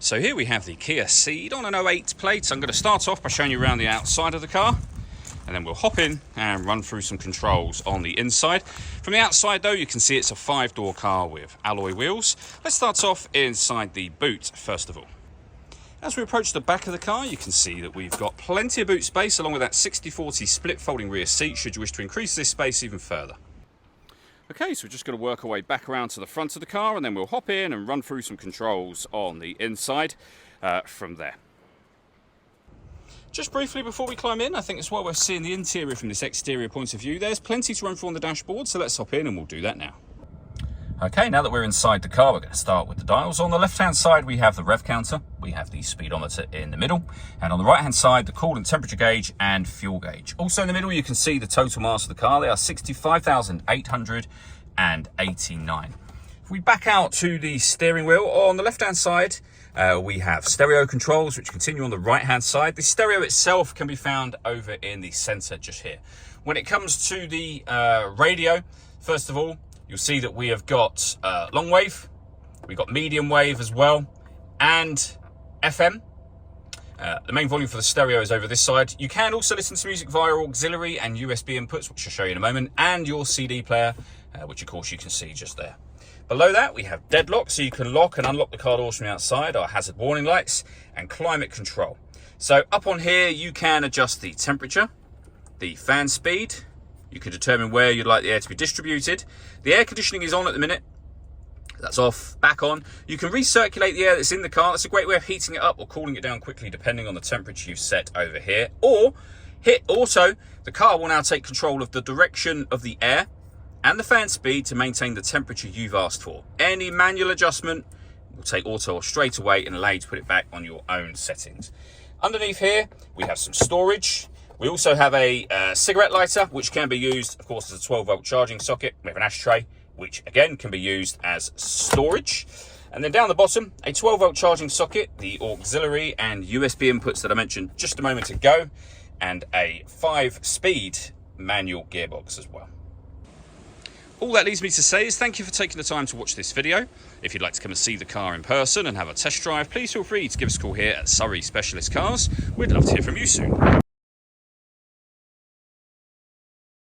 So here we have the Kia Cee'd on an 08 plate. I'm going to start off by showing you around the outside of the car, and then we'll hop in and run through some controls on the inside. From the outside though, you can see it's a 5-door car with alloy wheels. Let's start off inside the boot first of all. As we approach the back of the car, you can see that we've got plenty of boot space along with that 60/40 split folding rear seat should you wish to increase this space even further. Okay, so we're just going to work our way back around to the front of the car, and then we'll hop in and run through some controls on the inside from there. Just briefly before we climb in, I think it's while we're seeing the interior from this exterior point of view, there's plenty to run through on the dashboard, so let's hop in and we'll do that now. Okay, now that we're inside the car, we're going to start with the dials. On the left-hand side, we have the rev counter, we have the speedometer in the middle, and on the right-hand side, the coolant temperature gauge and fuel gauge. Also in the middle, you can see the total miles of the car. They are 65,889. If we back out to the steering wheel, on the left-hand side, we have stereo controls, which continue on the right-hand side. The stereo itself can be found over in the center just here. When it comes to the radio, first of all, you'll see that we have got long wave, we've got medium wave as well, and FM. The main volume for the stereo is over this side. You can also listen to music via auxiliary and USB inputs, which I'll show you in a moment, and your CD player, which of course you can see just there. Below that, we have deadlock, so you can lock and unlock the car doors from the outside, our hazard warning lights, and climate control. So up on here, you can adjust the temperature, the fan speed. You can determine where you'd like the air to be distributed. The air conditioning is on at the minute. That's off, back on. You can recirculate the air that's in the car. That's a great way of heating it up or cooling it down quickly, depending on the temperature you've set over here. Or hit auto. The car will now take control of the direction of the air and the fan speed to maintain the temperature you've asked for. Any manual adjustment will take auto straight away and allow you to put it back on your own settings. Underneath here, we have some storage. We also have a cigarette lighter, which can be used, of course, as a 12-volt charging socket. We have an ashtray, which again can be used as storage. And then down the bottom, a 12-volt charging socket, the auxiliary and USB inputs that I mentioned just a moment ago, and a 5-speed manual gearbox as well. All that leaves me to say is thank you for taking the time to watch this video. If you'd like to come and see the car in person and have a test drive, please feel free to give us a call here at Surrey Specialist Cars. We'd love to hear from you soon.